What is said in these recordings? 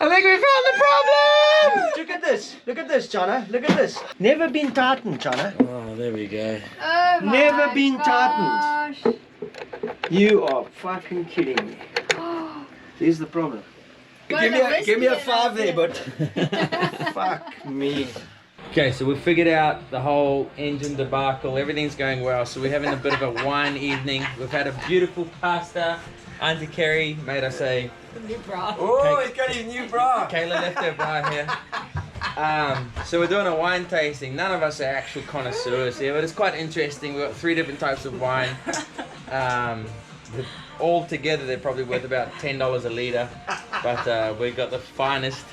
I think we found the problem! Look at this. Look at this, Jonna. Look at this. Never been tightened, Jonna. Oh, there we go. Oh my Never been gosh. tightened. You are fucking kidding me. Here's the problem. Give me a 5 there, but fuck me. Okay, so we've figured out the whole engine debacle. Everything's going well. So we're having a bit of a wine evening. We've had a beautiful pasta. Auntie Kerry made us a New bra. Oh, he's got his new bra. Kayla left her bra here. So we're doing a wine tasting. None of us are actual connoisseurs here, but it's quite interesting. We've got 3 different types of wine. All together, they're probably worth about $10 a litre. But we got the finest.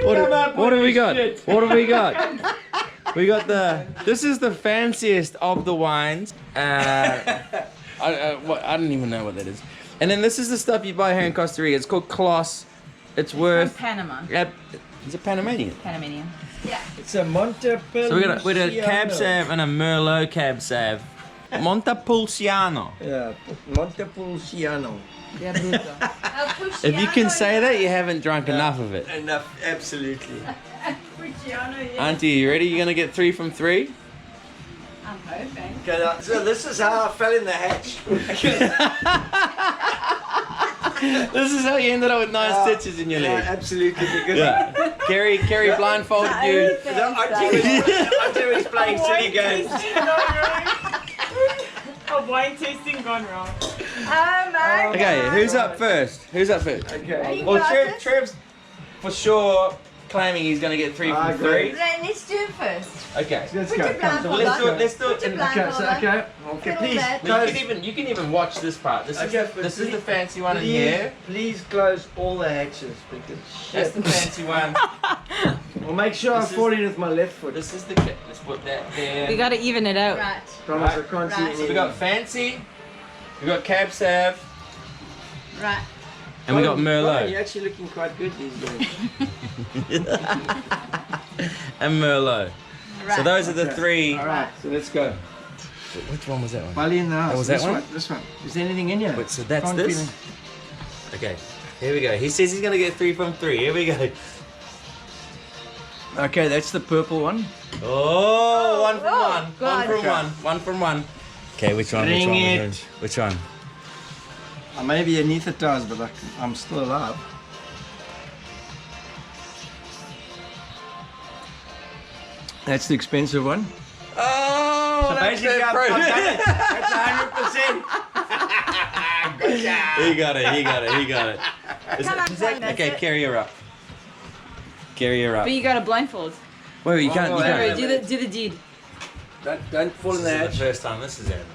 What have we got? What have we got? We got this is the fanciest of the wines. I don't even know what that is. And then this is the stuff you buy here in Costa Rica. It's called Kloss. It's worth. Panama. Is it Panamanian? Panamanian. Yeah. It's a Montepulciano. So we got a Cab Sav and a Merlot Cab Sav. Montepulciano. Yeah, Montepulciano. If you can say that, you haven't drunk enough of it. Enough, absolutely. Auntie, you ready? You're gonna get 3 from 3. I'm hoping. Okay, so this is how I fell in the hatch. This is how you ended up with 9 stitches in your leg. Absolutely. Because Kerry blindfolded you. Until he's playing silly games. A wine tasting gone wrong. Oh my god. Okay, who's up first? Who's up first? Okay. Well, Trev's for sure claiming he's gonna get 3 from 3. Then let's do it first. Okay. Let's Put go. your blindfold So let's do on. it. Let's do it. Put your in- blindfold on. Okay, Fiddle please. that. Well, you can even watch this part. This is the fancy one in here. Please close all the hatches because That's shit. the fancy one. Well, make sure I This is- fall in with my left foot. This is the. Let's put that there. We gotta even it out. Right. Promise I can't see Right. any. So we got fancy. We got Cab Sav. Right. And we got Colin, Merlot. you're actually looking quite good these days. And Merlot. Right. So those are the Okay. 3. Alright, so let's go. Which one was that one? Bali in the house. was that this one? This one. Is there anything in here? Wait, so that's Can't this? feel it. Okay, here we go. He says he's gonna get 3 from 3. Here we go. Okay, that's the purple one. Oh, 1 from Oh, 1. God. 1 from 1. 1 from 1. Okay, which one? Bring Which it. one? Which one? I may be anesthetized, but I'm still alive. That's the expensive one. Oh, So that's basically, the I've pro- done it. That's 100%. Gotcha. He got it. He got it. He got it. Come on, Colin, that's Okay, it. carry her up. Carry her up. But you gotta blindfold. Wait, you can't. You wait, can't. wait, Alright, do the deed. Don't fall in the This is hatch. the first time this is happening.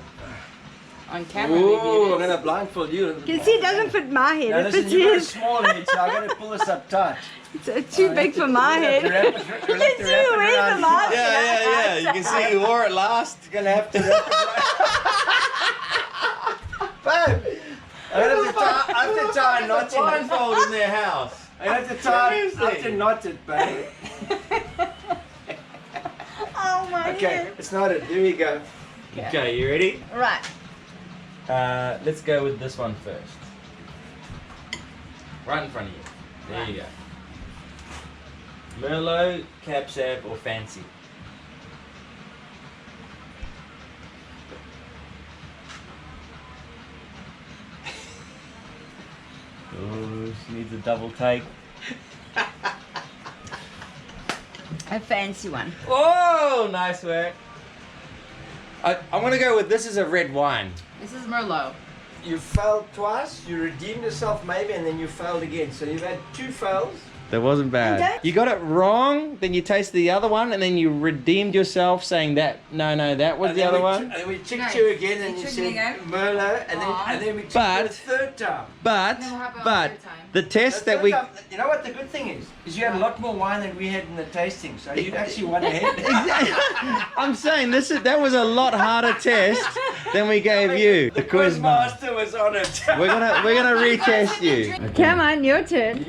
On camera, Ooh, I'm maybe it is. gonna blindfold you. You see, it doesn't fit my head. Now It listen, fits you've got a his. small head, so I'm gonna pull this up tight. It's too big for my head. We'll have to wrap You can see you wear the mask. Yeah. You can see you wore it last. You're gonna have to wrap it. Babe, I have to tie a knot in it. Blindfold in their house. I have to knot it, babe. Oh my Okay, head. it's knotted. Here we go. Okay, you ready? Right. Let's go with this one first. Right in front of you. There you go. Merlot, Cab Sav, or Fancy? Oh, she needs a double take. A fancy one. Oh, nice work. I want to go with this is a red wine. This is Merlot. You failed twice, you redeemed yourself maybe, and then you failed again. So you've had 2 fails. That wasn't bad. don't- You got it wrong, then you tasted the other one, and then you redeemed yourself saying that, no, that was And the then other we one. And then we checked Nice. you again, and You you tricked said me again? Merlot, and then we checked you But- a 3rd time. But, Then what happened on but, the third time? the test The that third we... time- you know what the good thing is you had a lot more wine than we had in the tasting, so you actually won ahead. I'm saying that was a lot harder test than we gave you. The The quiz master. master was on it. We're gonna retest you. Come on, your turn.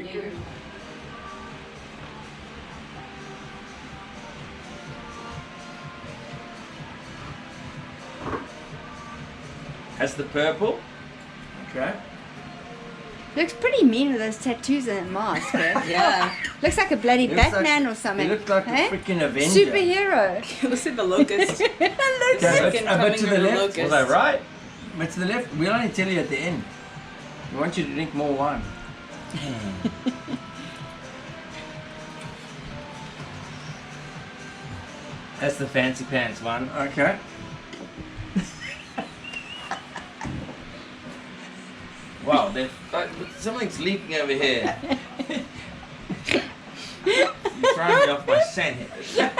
That's the purple. Okay. Looks pretty mean with those tattoos and that mask, eh? Yeah. Looks like a bloody Looks like- Batman or something. He looked like eh? a freaking Avenger. Superhero. Listen to the locust. Looks Okay, like Freaking a bit to coming the of a left. locust. Was I right? But to the left. We'll only tell you at the end. We want you to drink more wine. That's the fancy pants one. Okay. Wow, something's leaking over here. You're throwing me off my scent here.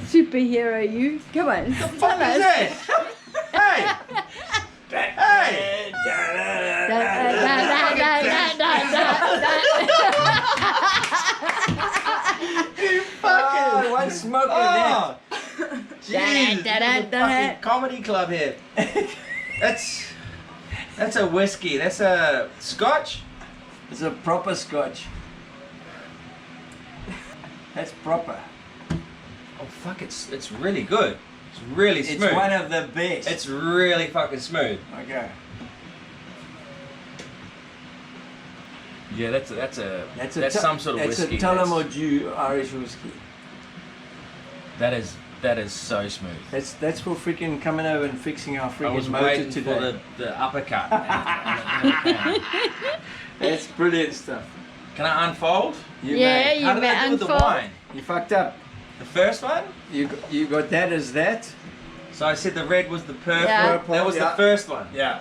superhero, you. Come on, stop What telling is us. that? Hey! Hey! Oh, one smoke Oh! Da, Jeez, da, da, this is a da. fucking comedy club here. That's a whiskey. That's a scotch. It's a proper scotch. That's proper. Oh fuck! It's really good. It's really smooth. It's one of the best. It's really fucking smooth. Okay. Yeah, that's some sort of whiskey. It's a Tullamore Dew Irish whiskey. That is so smooth. That's for freaking coming over and fixing our I freaking was motor waiting today. for the uppercut. That's brilliant stuff. Can I unfold? You Yeah, may. you How did may I do with the unfold. wine? You fucked up. The first one? You got that as that. So I said the red was the purple. Yeah. That was Yeah. the first one. Yeah.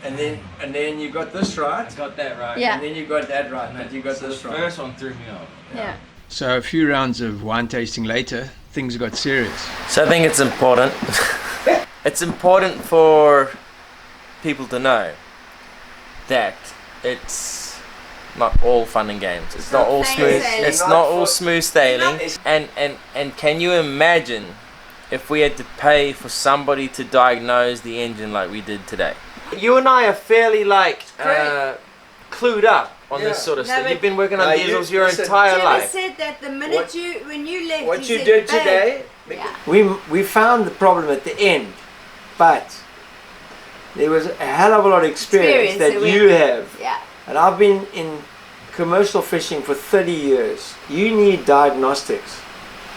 And then you got this right. I got that right. Yeah. And then you got that right. But you got So this the right. first one threw me off. Yeah. So a few rounds of wine tasting later, things got serious. So I think it's important. It's important for people to know that it's not all fun and games. It's not all plain smooth. sailing. It's not all smooth sailing. And can you imagine if we had to pay for somebody to diagnose the engine like we did today? You and I are fairly clued up on this sort of No, stuff. but- You've been working on you- diesels your listen, entire Trevor life. said that the minute What- when you left, What he you said, did "Babe." today, Yeah. we found the problem at the end, but there was a hell of a lot of experience that Experience that you have. Yeah. And I've been in commercial fishing for 30 years. You need diagnostics.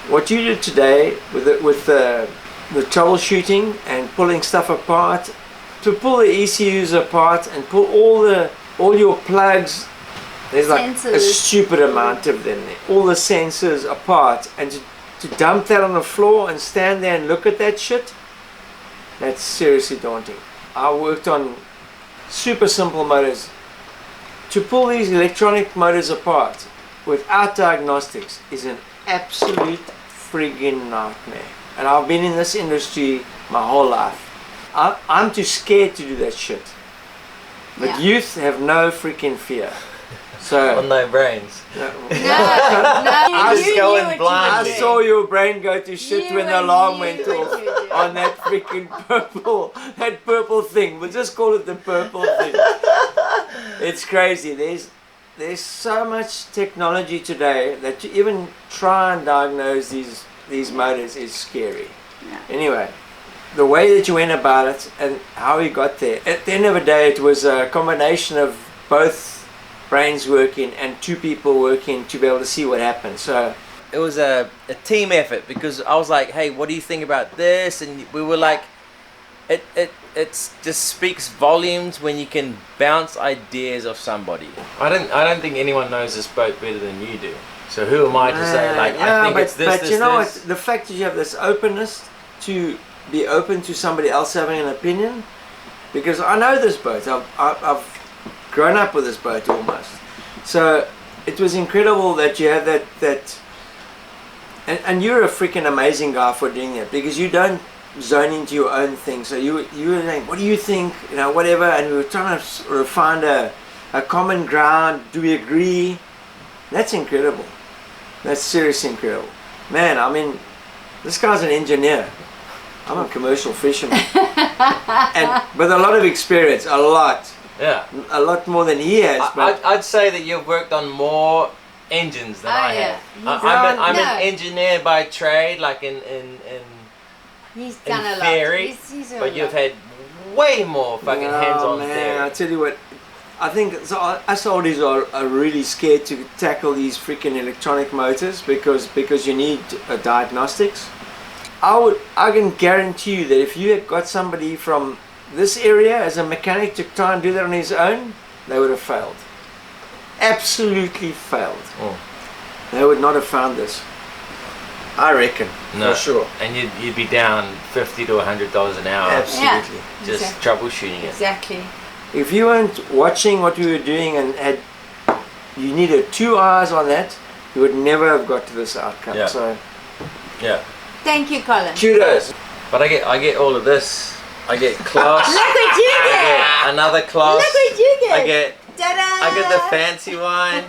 What you did today with the troubleshooting and pulling stuff apart, to pull the ECUs apart and pull all your plugs, there's like a Sensors. stupid amount of them there. All the sensors apart, and to dump that on the floor and stand there and look at that shit, that's seriously daunting. I worked on super simple motors. To pull these electronic motors apart without diagnostics is an absolute friggin' nightmare. And I've been in this industry my whole life. I'm too scared to do that shit. But Yeah. youth have no freaking fear. So On no brains. No, just you go knew in what you blind. were I doing. saw your brain go to shit You when the and alarm you went what off you were doing. on that freaking purple thing. We'll just call it the purple thing. It's crazy. There's so much technology today that to even try and diagnose these motors is scary. Yeah. Anyway, the way that you went about it and how you got there, at the end of the day it was a combination of both brains working and two people working to be able to see what happened. So It was a team effort because I was like, hey, what do you think about this? And we were like, it just speaks volumes when you can bounce ideas off somebody. I don't think anyone knows this boat better than you do. So who am I to say like I think it's this, but this, you know this? what? The fact that you have this openness to be open to somebody else having an opinion, because I know this boat. I've grown up with this boat almost. So it was incredible that you had that. And you're a freaking amazing guy for doing that, because you don't zone into your own thing. So you were like, what do you think? You know, whatever. And we were trying to sort of find a common ground. Do we agree? That's incredible. That's seriously incredible. Man, I mean, this guy's an engineer. I'm a commercial fisherman. And with a lot of experience, a lot more than he has. But I'd say that you've worked on more engines than I yeah. have. I'm No. an engineer by trade, like in He's done a lot. theory, He's but you've had way more fucking hands-on man, there. I tell you what, I think so us oldies are really scared to tackle these freaking electronic motors because you need diagnostics. I can guarantee you that if you had got somebody from this area as a mechanic to try and do that on his own, they would have failed. Absolutely failed. Oh. They would not have found this. I reckon, No. for sure. And you'd be down $50 to $100 an hour. Absolutely. Just Exactly. troubleshooting it. Exactly. If you weren't watching what we were doing and you needed 2 hours on that, you would never have got to this outcome. Yeah. So Yeah. Thank you, Colin. kudos. But I get all of this. I get class. Look what you I get! get another class. Look what you get! I get Ta-da! the fancy wine.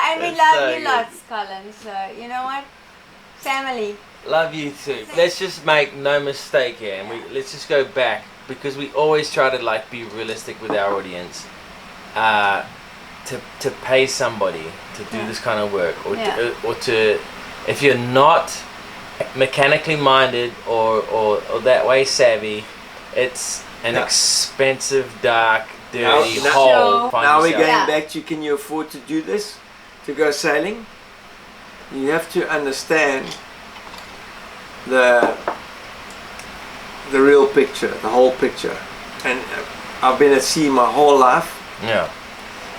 And we It's love so you good. lots, Colin. So, you know what? Family. Love you too. Let's just make no mistake here, and let's just go back because we always try to like be realistic with our audience. To pay somebody to do this kind of work, or to if you're not mechanically minded or that way savvy, it's an expensive, dark, dirty Now- hole. Find Now we're yourself. going Yeah. back to, can you afford to do this? To go sailing? You have to understand the real picture, the whole picture. And I've been at sea my whole life. Yeah.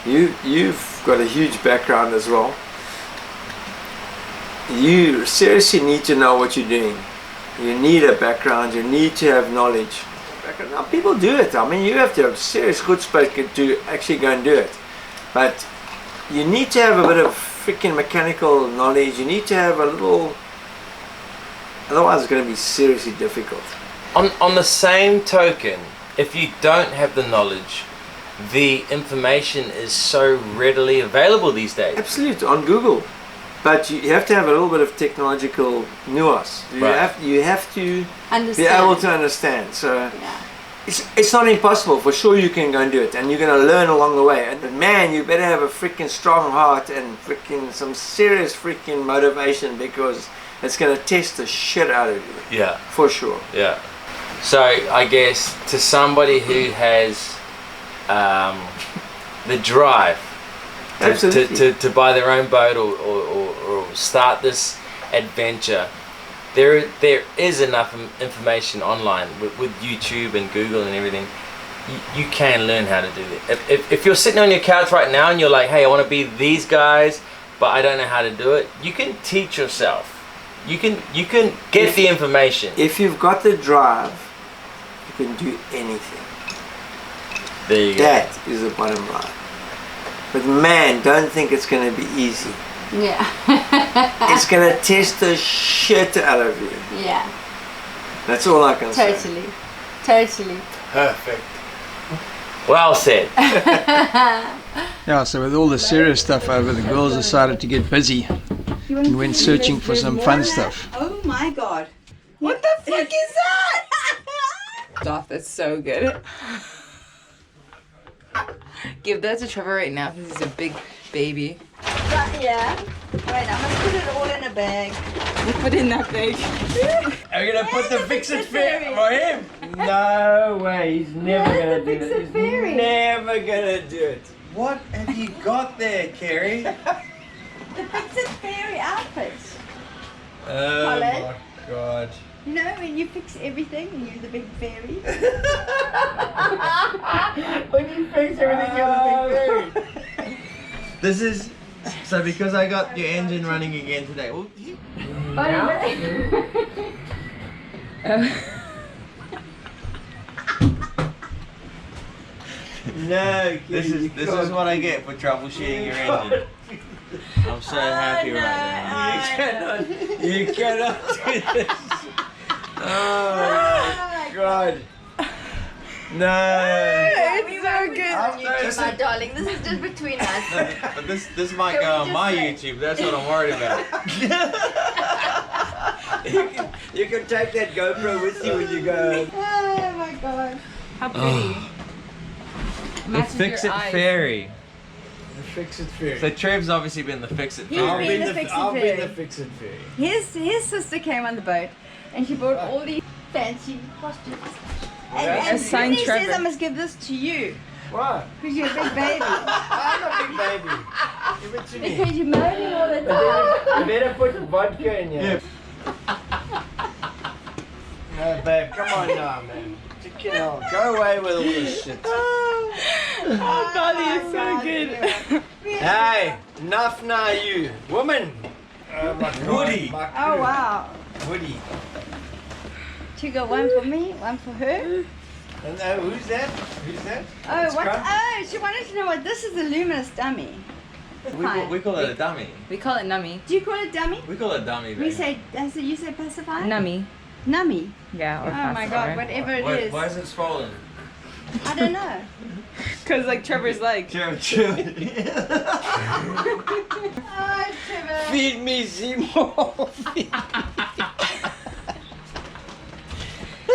You've got a huge background as well. You seriously need to know what you're doing. You need a background, you need to have knowledge. Now, people do it. I mean, you have to have serious chutzpah to actually go and do it. But you need to have a bit of freaking mechanical knowledge. You need to have a little, otherwise it's going to be seriously difficult. On the same token, if you don't have the knowledge, the information is so readily available these days. Absolutely, on Google. But you have to have a little bit of technological nuance. You have to Understand. be able to understand. So Yeah. it's not impossible. For sure you can go and do it. And you're going to learn along the way. And man, you better have a freaking strong heart and freaking some serious freaking motivation, because it's going to test the shit out of you. Yeah. For sure. Yeah. So I guess to somebody who has the drive Absolutely. to buy their own boat or start this adventure, there is enough information online with YouTube and Google and everything. You can learn how to do it. If you're sitting on your couch right now and you're like, hey, I want to be these guys, but I don't know how to do it, you can teach yourself. You can get the information. If you've got the drive, you can do anything. There you go. That is the bottom line. But man, don't think it's going to be easy. Yeah. It's going to test the shit out of you. Yeah. That's all I can say. Totally. Totally. Perfect. Well said. Yeah, so with all the serious stuff over, the girls decided to get busy and went searching for some fun stuff. Oh my god. What the fuck is that? Stop, that's so good. Give that to Trevor right now because he's a big baby. Yeah. Wait, I must put it all in a bag. Put in that bag. Are you going to put the fix-it fairy for him? No way, he's never going to do it. He's never going to do it. What have you got there, Kerry? The Fix-It Fairy outfit. Oh Colin? my god. You know when you fix everything and you're the big fairy? When you fix everything, you're the big fairy. This is so because I got your engine running again today. Well, No, this is what I get for troubleshooting your engine. I'm so happy right now. You cannot do this. Oh my god. No. It's so good. My darling, this is just between us. But this might go on my YouTube. That's what I'm worried about. You can take that GoPro with you when you go. Oh my god. How pretty. The Matches your Fix-It eyes. Fairy. The Fix-It Fairy. So Trev's obviously been the Fix-It He's Fairy. been the Fix-It I'll be Fairy. the Fix-It Fairy. His sister came on the boat And she bought all these fancy costumes. A And signed Brittany Trevor. says I must give this to you. Why? Because you're a big baby. I'm a big baby. Give it to me. Because you're moaning all the time. You better put vodka in here. No, babe, come on now, man. Chicken hell. Go away with all this shit. Oh, Bali is so good. Hey, enough now, you woman. Woody. Oh wow. Woody. She got one for me, one for her. And who's that? Who's that? Oh, what? Scrub? Oh, she wanted to know what this is. A luminous dummy. We call it a dummy. We call it nummy. Do you call it dummy? We call it dummy, We baby. say, so you say pacifier? Nummy. Nummy. Yeah. Or Oh my god, whatever it Why, is. why is it swollen? I don't know. Because like Trevor's like. Chill, chill. Oh, Trevor. Feed me, Seymour.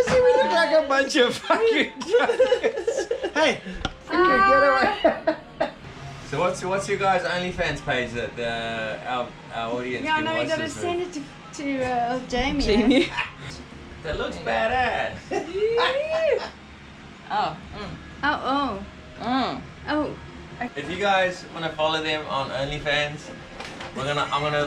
See, we look like a bunch of fucking drunkards. Hey, get away. So what's your guys' OnlyFans page that our audience Yeah, can no, you watch gotta this with? send it to Jamie. Jamie. That looks badass. Oh. Oh, Mm. oh. If you guys want to follow them on OnlyFans, I'm gonna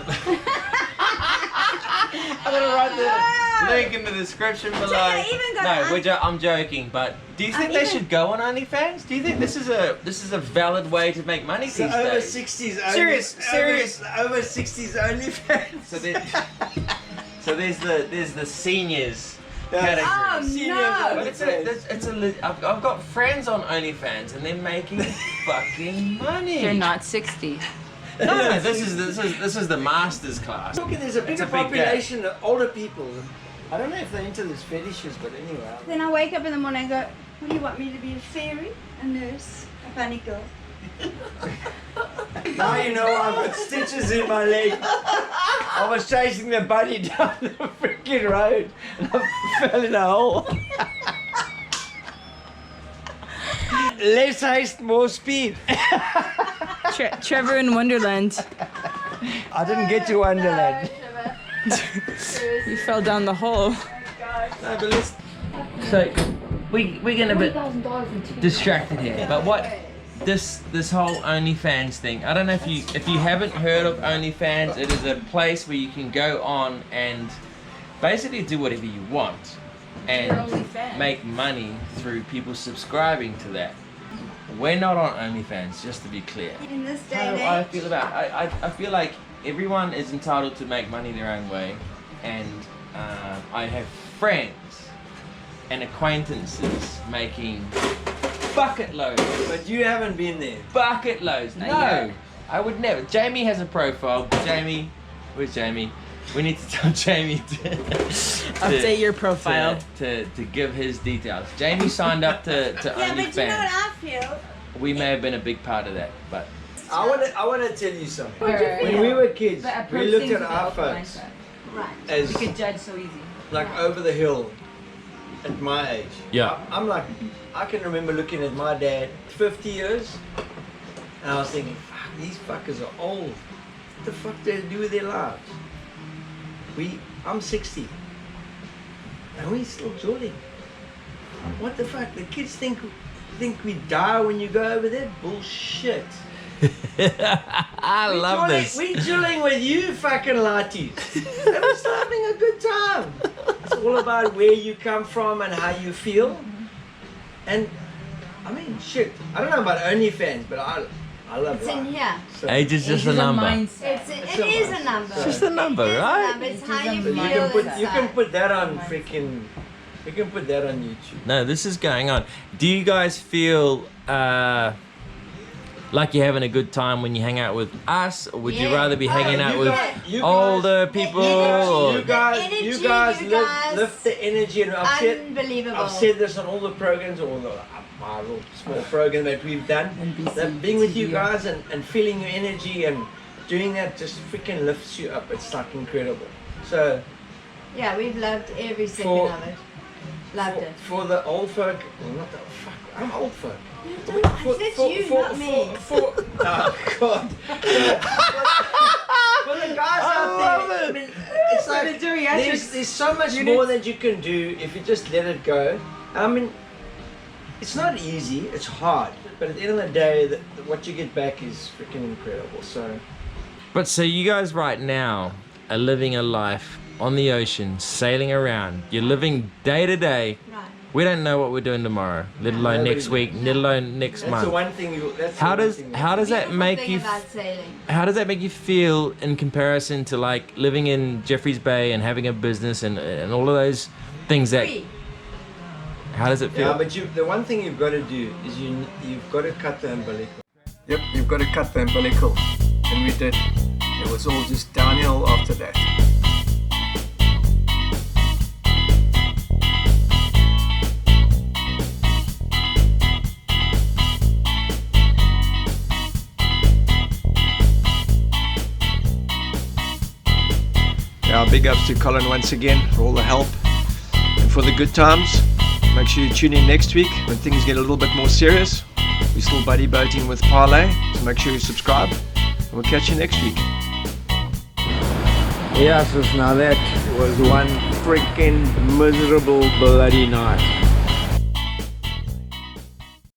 write the link in the description below. I even got No, I'm joking. But do you think I've they even- should go on OnlyFans? Do you think this is a valid way to make money So these over days? 60s only. Serious. Over 60s OnlyFans. So there's the seniors category. Oh, no. But I've got friends on OnlyFans and they're making fucking money. They're not 60. No, this is the masters class. Look, there's a It's bigger a big gap. population of older people. I don't know if they're into these fetishes, but anyway. Then I wake up in the morning and go, what do you want me to be? A fairy? A nurse? A bunny girl? Now you know I've got stitches in my leg. I was chasing the bunny down the freaking road and I fell in a hole. Less haste, more speed. Trevor in Wonderland. I didn't get to Wonderland. You fell down the hole. No, but let's. So we're getting a bit distracted here. But what this whole OnlyFans thing? I don't know if you haven't heard of OnlyFans. It is a place where you can go on and basically do whatever you want and make money through people subscribing to that. We're not on OnlyFans, just to be clear. In this day How and I age. feel about I feel like everyone is entitled to make money their own way, and I have friends and acquaintances making bucket loads. But you haven't been there. Bucket loads. No, yet. I would never. Jamie has a profile. Jamie, where's Jamie? We need to tell Jamie to Update your profile. to give his details. Jamie signed up to Yeah, but you know what OnlyFans. I feel? We may have been a big part of that, but I want to tell you something. Alright. When we were kids, But we approach looked things at with our open phones mindset. Right. as We could judge so easy. like over the hill at my age. Yeah. I'm like, I can remember looking at my dad 50 years and I was thinking, fuck, these fuckers are old. What the fuck do they do with their lives? I'm 60 and we still jolting. What the fuck? The kids think we die when you go over there? Bullshit. I love this. We're chilling with you fucking laties. And we're still having a good time. It's all about where you come from and how you feel. And I mean, shit. I don't know about OnlyFans, but I love It's in life. here. So, Age is just a number. It is a number. It's just a number, It is a right? number. It's how you but feel you can inside. put that on freaking. You can put that on YouTube. No, this is going on. Do you guys feel like you're having a good time when you hang out with us, or would you Yeah. rather be hanging out you with guys- you guys- older people? Or You guys, energy, you guys you lift, guys- lift the energy, and Unbelievable. I've said this on all the programs, or my little small program that we've done. That being with you guys and feeling your energy and doing that just freaking lifts you up. It's like incredible. So Yeah, we've loved every second For- of it. Loved it. for the old folk, well, not the fuck, I'm old folk. I said you, not me. Oh God. For the guys out there. I mean, it's like there's so much more that you can do if you just let it go. I mean, it's not easy. It's hard, but at the end of the day, what you get back is freaking incredible. So. But so you guys right now are living a life on the ocean, sailing around. You're living day to day. Right. We don't know what we're doing tomorrow, let alone next week, let alone next month. That's the one thing How does that make you? About sailing. How does that make you feel in comparison to like living in Jeffreys Bay and having a business and all of those things that? Free. How does it feel? Yeah, but the one thing you've got to do is you've got to cut the umbilical. Yep, you've got to cut the umbilical. And we did. It was all just downhill after that. Yeah, big ups to Colin once again for all the help and for the good times. Make sure you tune in next week when things get a little bit more serious. We're still buddy boating with Parlay, so make sure you subscribe. And we'll catch you next week. Yes, now that was one freaking miserable bloody night.